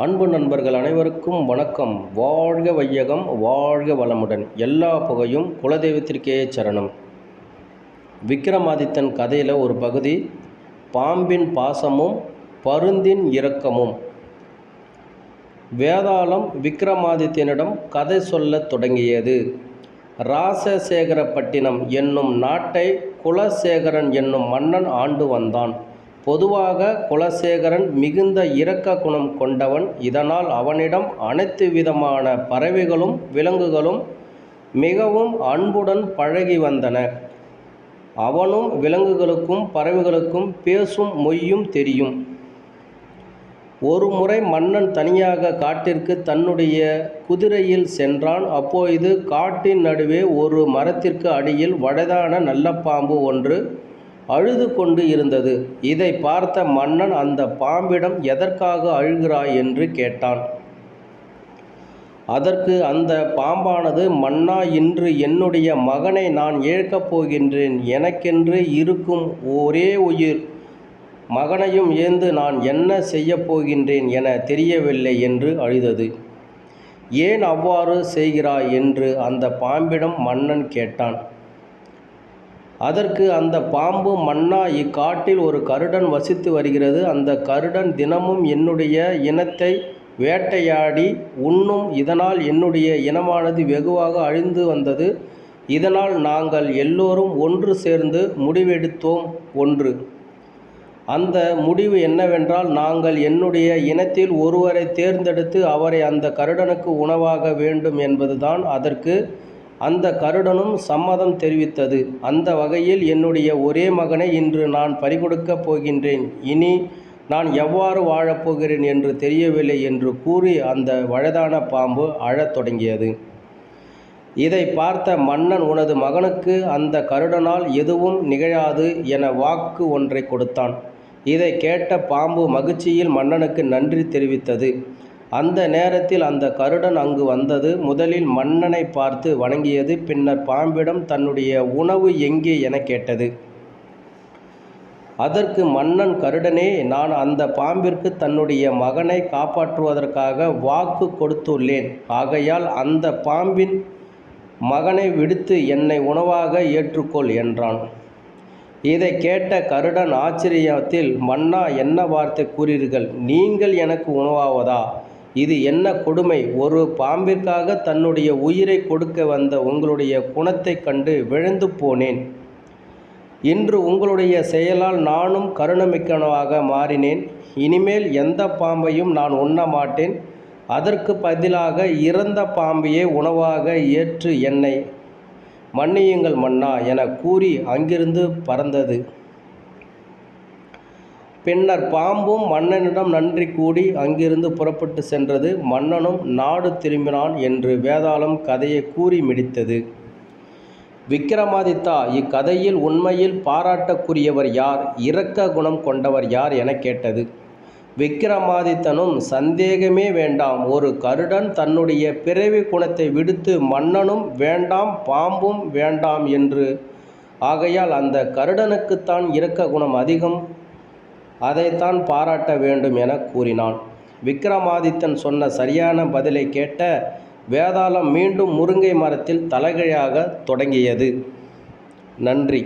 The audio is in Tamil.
அன்பு நண்பர்கள் அனைவருக்கும் வணக்கம். வாழ்க வையகம், வாழ்க வளமுடன். எல்லா புகையும் குலதெய்வத்திற்கே சரணம். விக்ரமாதித்தன் கதையில் ஒரு பகுதி, பாம்பின் பாசமும் பருந்தின் இரக்கமும். வேதாளம் விக்ரமாதித்தனிடம் கதை சொல்லத் தொடங்கியது. ராசசேகரப்பட்டினம் என்னும் நாட்டை குலசேகரன் என்னும் மன்னன் ஆண்டு வந்தான். பொதுவாக குலசேகரன் மிகுந்த இரக்க குணம் கொண்டவன். இதனால் அவனிடம் அனைத்து விதமான பறவைகளும் விலங்குகளும் மிகவும் அன்புடன் பழகி வந்தன. அவனும் விலங்குகளுக்கும் பறவைகளுக்கும் பேசும் மொழியும் தெரியும். ஒரு முறை மன்னன் தனியாக காட்டிற்கு தன்னுடைய குதிரையில் சென்றான். அப்பொழுது காட்டின் நடுவே ஒரு மரத்திற்கு அடியில் வயதான நல்ல பாம்பு ஒன்று அழுது கொண்டு இருந்தது. இதை பார்த்த மன்னன் அந்த பாம்பிடம் எதற்காக அழுகிறாய் என்று கேட்டான். அதற்கு அந்த பாம்பானது, மன்னா, இன்று என்னுடைய மகனை நான் இழக்கப் போகின்றேன். எனக்கென்று இருக்கும் ஒரே உயிர் மகனையும் ஏந்து நான் என்ன செய்யப் போகின்றேன் என தெரியவில்லை என்று அழுதது. ஏன் அவ்வாறு செய்கிறாய் என்று அந்த பாம்பிடம் மன்னன் கேட்டான். அதற்கு அந்த பாம்பு, மன்னா, இக்காட்டில் ஒரு கருடன் வசித்து வருகிறது. அந்த கருடன் தினமும் என்னுடைய இனத்தை வேட்டையாடி உண்ணும். இதனால் என்னுடைய இனமானது வெகுவாக அழிந்து வந்தது. இதனால் நாங்கள் எல்லோரும் ஒன்று சேர்ந்து முடிவெடுத்தோம். ஒன்று அந்த முடிவு என்னவென்றால், நாங்கள் என்னுடைய இனத்தில் ஒருவரை தேர்ந்தெடுத்து அவரை அந்த கருடனுக்கு உணவாக வேண்டும் என்பதுதான். அதற்கு அந்த கருடனும் சம்மதம் தெரிவித்தது. அந்த வகையில் என்னுடைய ஒரே மகனை இன்று நான் பறிகொடுக்கப் போகின்றேன். இனி நான் எவ்வாறு வாழப்போகிறேன் என்று தெரியவில்லை என்று கூறி அந்த வயதான பாம்பு அழத் தொடங்கியது. இதை பார்த்த மன்னன், உனது மகனுக்கு அந்த கருடனால் எதுவும் நிகழாது என வாக்கு ஒன்றை கொடுத்தான். இதை கேட்ட பாம்பு மகிழ்ச்சியில் மன்னனுக்கு நன்றி தெரிவித்தது. அந்த நேரத்தில் அந்த கருடன் அங்கு வந்தது. முதலில் மன்னனை பார்த்து வணங்கியது. பின்னர் பாம்பிடம் தன்னுடைய உணவு எங்கே என கேட்டது. அதற்கு மன்னன், கருடனே, நான் அந்த பாம்பிற்கு தன்னுடைய மகனை காப்பாற்றுவதற்காக வாக்கு கொடுத்துள்ளேன். ஆகையால் அந்த பாம்பின் மகனை விடுத்து என்னை உணவாக ஏற்றுக்கொள் என்றான். இதை கேட்ட கருடன் ஆச்சரியத்தில், மன்னா, என்ன வார்த்தை கூறீர்கள்? நீங்கள் எனக்கு உணவாவதா? இது என்ன கொடுமை! ஒரு பாம்பிற்காக தன்னுடைய உயிரை கொடுக்க வந்த உங்களுடைய குணத்தை கண்டு விழுந்து போனேன். இன்று உங்களுடைய செயலால் நானும் கருணமிக்கவனாக மாறினேன். இனிமேல் எந்த பாம்பையும் நான் உண்ண மாட்டேன். அதற்கு பதிலாக இறந்த பாம்பையே உணவாக ஏற்று என்னை மன்னியுங்கள் மன்னா என கூறி அங்கிருந்து பறந்தது. பின்னர் பாம்பும் மன்னனிடம் நன்றி கூடி அங்கிருந்து புறப்பட்டு சென்றது. மன்னனும் நாடு திரும்பினான் என்று வேதாளம் கதையை கூறி முடித்தது. விக்ரமாதித்தா, இக்கதையில் உண்மையில் பாராட்டக்குரியவர் யார், இரக்க குணம் கொண்டவர் யார் என கேட்டது. விக்ரமாதித்தனும், சந்தேகமே வேண்டாம், ஒரு கருடன் தன்னுடைய பிறவி குணத்தை விடுத்து மன்னனும் வேண்டாம் பாம்பும் வேண்டாம் என்று. ஆகையால் அந்த கருடனுக்குத்தான் இரக்க குணம் அதிகம், அதைத்தான் பாராட்ட வேண்டும் என கூறினான். விக்ரமாதித்தன் சொன்ன சரியான பதிலை கேட்ட வேதாளம் மீண்டும் முருங்கை மரத்தில் தலைகீழாக தொடங்கியது. நன்றி.